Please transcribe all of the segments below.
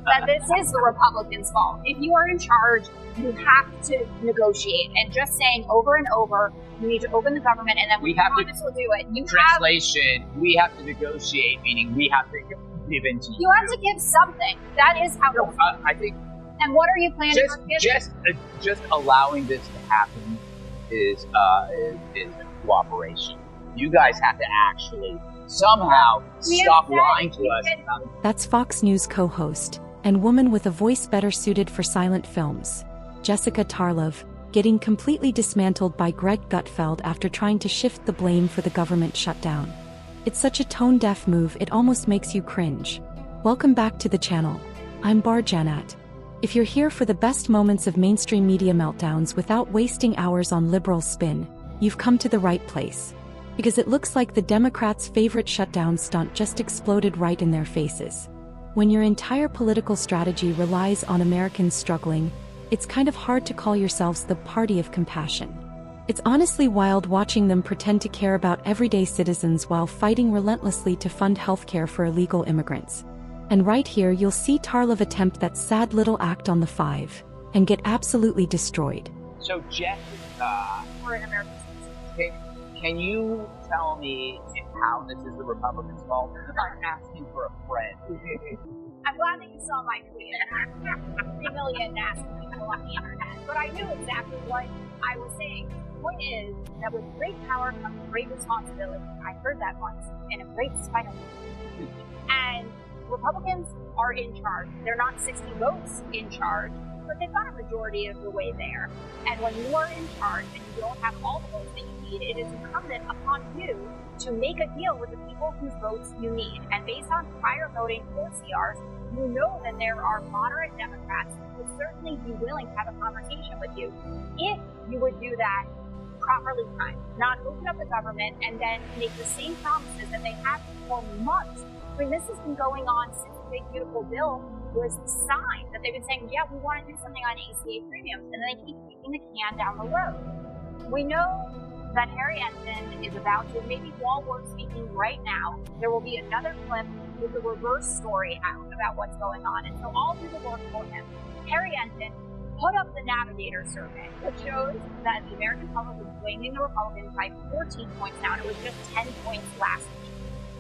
that this is the Republicans' fault. If you are in charge, you have to negotiate. And just saying over and over, you need to open the government, and then we promise we'll do it. We have to negotiate, meaning we have to give in to you. You have to give something. That is how. No, I think. And what are you planning on giving? Just allowing this to happen is cooperation. You guys have to actually somehow stop lying to us. That's Fox News co-host and woman with a voice better suited for silent films, Jessica Tarlov, getting completely dismantled by Greg Gutfeld after trying to shift the blame for the government shutdown. It's such a tone-deaf move it almost makes you cringe. Welcome back to the channel. I'm Bar Janat. If you're here for the best moments of mainstream media meltdowns without wasting hours on liberal spin, you've come to the right place. Because it looks like the Democrats' favorite shutdown stunt just exploded right in their faces. When your entire political strategy relies on Americans struggling, it's kind of hard to call yourselves the party of compassion. It's honestly wild watching them pretend to care about everyday citizens while fighting relentlessly to fund healthcare for illegal immigrants. And right here you'll see Tarlov attempt that sad little act on the 5, and get absolutely destroyed. So Jessica, We're in America. can you tell me how this is the Republicans' fault? I'm asking for a friend. I'm glad that you saw my tweet. 3 million nasty people on the internet. But I knew exactly what I was saying. The point is that with great power comes great responsibility. I heard that once. And a great spider. And Republicans are in charge. They're not 60 votes in charge, but they've got a majority of the way there. And when you are in charge and you don't have all the votes that you need, it is incumbent upon you to make a deal with the people whose votes you need. And based on prior voting for CRs, you know that there are moderate Democrats who would certainly be willing to have a conversation with you if you would do that properly timed, not open up the government and then make the same promises that they have for months. I mean, this has been going on since the Big Beautiful Bill was signed, that they've been saying, yeah, we want to do something on ACA premiums, and then they keep kicking the can down the road. We know that Harry Ensign is about to, maybe while we're speaking right now, there will be another clip with the reverse story out about what's going on, and so I'll do the work for him. Harry Ensign put up the Navigator survey, which shows that the American public is blaming the Republicans by 14 points now, and it was just 10 points last week.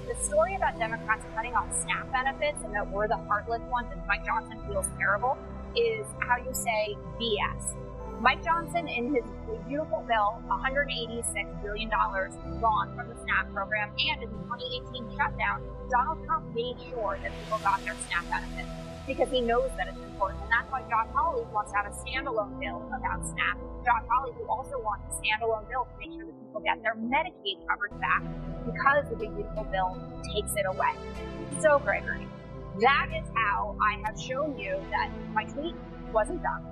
The story about Democrats cutting off SNAP benefits and that we're the heartless ones and Mike Johnson feels terrible is how you say BS. Mike Johnson, in his beautiful bill, $186 billion gone from the SNAP program, and in the 2018 shutdown, Donald Trump made sure that people got their SNAP benefits because he knows that it's important. And that's why Josh Hawley wants to have a standalone bill about SNAP. Josh Hawley, who also wants a standalone bill to make sure that people get their Medicaid coverage back because the Big Beautiful Bill takes it away. So, Gregory, that is how I have shown you that my tweet wasn't done.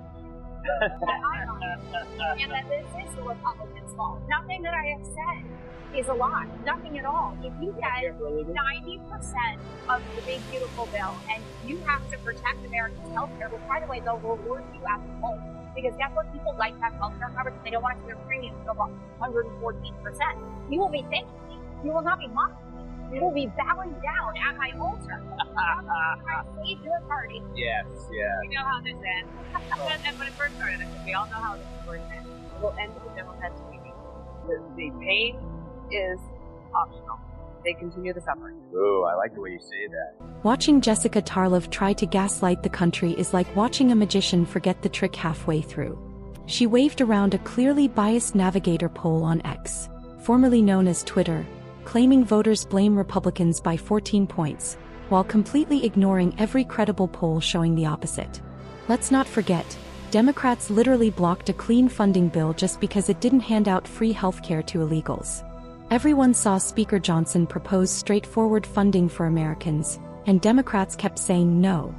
And that this is the Republicans' fault. Nothing that I have said is a lie. Nothing at all. If you get 90% of the Big Beautiful Bill and you have to protect Americans' health care, which, by the way, they'll reward you at the polls. Because guess what? People like to have health care coverage and they don't want to see their premiums go up 114%. You will be thanking me. You will not be mocking me. You will be bowing down at my altar. I save your party. Yes, yeah. We know how this ends. And when it first started, I said, we all know how this is going to end. It will end with the Democrats winning. The pain is optional. They continue the suffering. Ooh, I like the way you say that. Watching Jessica Tarlov try to gaslight the country is like watching a magician forget the trick halfway through. She waved around a clearly biased Navigator poll on X, formerly known as Twitter, claiming voters blame Republicans by 14 points, while completely ignoring every credible poll showing the opposite. Let's not forget, Democrats literally blocked a clean funding bill just because it didn't hand out free healthcare to illegals. Everyone saw Speaker Johnson propose straightforward funding for Americans, and Democrats kept saying no.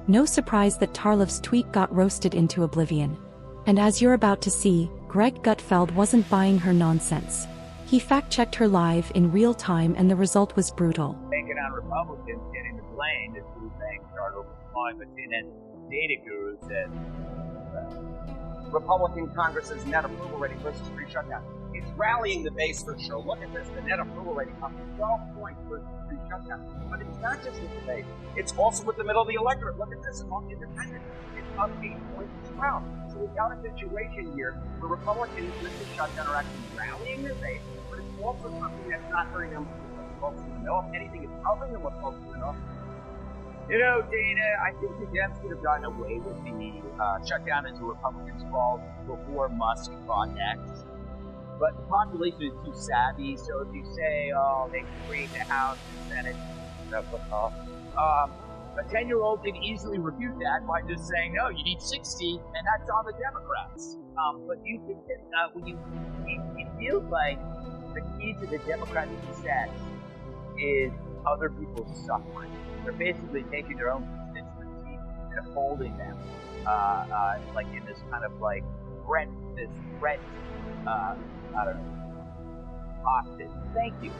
No surprise that Tarlov's tweet got roasted into oblivion. And as you're about to see, Greg Gutfeld wasn't buying her nonsense. He fact-checked her live in real time and the result was brutal. Banking on Republicans getting the blame is who banks start overflowing, but CNN data guru said Republican Congress is net approval rating versus free shutdown. It's rallying the base for sure. Look at this, the net approval rating up 12 points for the shutdown. But it's not just with the base. It's also with the middle of the electorate. Look at this, among independents. It's up 8 points as well. So we've got a situation here where Republicans with the shutdown are actually rallying their base, but it's also something that's not hurting them folks to know. If anything, it's helping them with folks to know. You know, Dana, I think the Dems could have gotten away with the shutdown as a Republican's fault before Musk got next. But the population is too savvy, so if you say, oh, they can create the House and Senate, a 10-year-old can easily refute that by just saying, no, you need 60, and that's on the Democrats. But you think that when it feels like the key to the Democratic success is other people's suffering. They're basically taking their own constituency and holding them, like in this kind of like threat, I don't know, hostage. Thank you.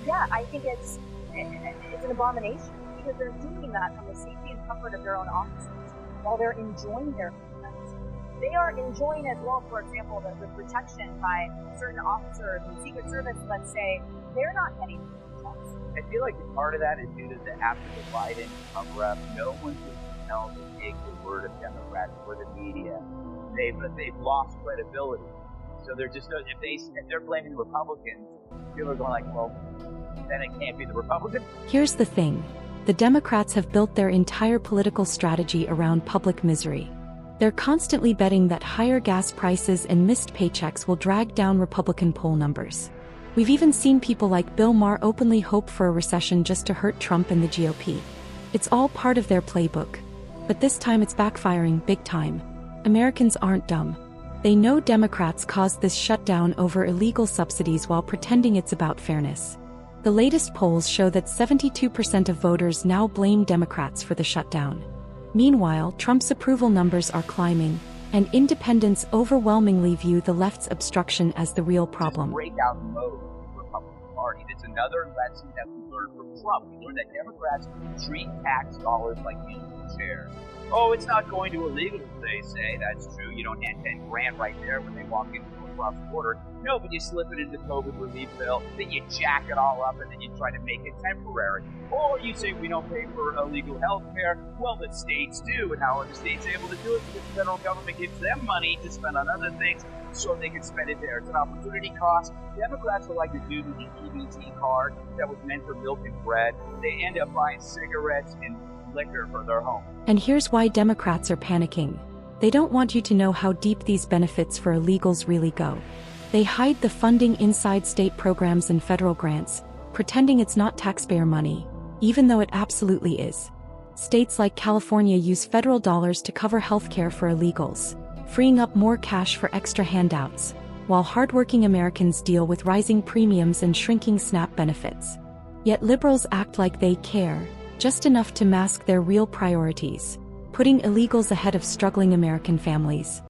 Yeah, I think it's an abomination because they're doing that from the safety and comfort of their own offices while they're enjoying their freedoms. They are enjoying as well, for example, the protection by certain officers in Secret Service, let's say, they're not getting checks. I feel like part of that is due to after the Biden cover-up, no one's able to take the word of Democrats or the media. They've lost credibility. So they're just, if they're blaming the Republicans, people are going like, well, then it can't be the Republicans. Here's the thing. The Democrats have built their entire political strategy around public misery. They're constantly betting that higher gas prices and missed paychecks will drag down Republican poll numbers. We've even seen people like Bill Maher openly hope for a recession just to hurt Trump and the GOP. It's all part of their playbook. But this time it's backfiring big time. Americans aren't dumb. They know Democrats caused this shutdown over illegal subsidies while pretending it's about fairness. The latest polls show that 72% of voters now blame Democrats for the shutdown. Meanwhile, Trump's approval numbers are climbing, and independents overwhelmingly view the left's obstruction as the real problem. Breakout mode of the Republican Party. It's another lesson that we learned from Trump. We learned that Democrats treat tax dollars like musical chairs. Oh, it's not going to illegals, they say. That's true. You don't hand 10 grand right there when they walk into across the border. No, but you slip it into the COVID relief bill, then you jack it all up, and then you try to make it temporary. Or you say we don't pay for illegal health care. Well, the states do, and how are the states able to do it? Because the federal government gives them money to spend on other things so they can spend it there. It's an opportunity cost. Democrats are like the dude with the EBT card that was meant for milk and bread. They end up buying cigarettes and liquor for their home. And here's why Democrats are panicking. They don't want you to know how deep these benefits for illegals really go. They hide the funding inside state programs and federal grants, pretending it's not taxpayer money, even though it absolutely is. States like California use federal dollars to cover healthcare for illegals, freeing up more cash for extra handouts, while hardworking Americans deal with rising premiums and shrinking SNAP benefits. Yet liberals act like they care, just enough to mask their real priorities, putting illegals ahead of struggling American families.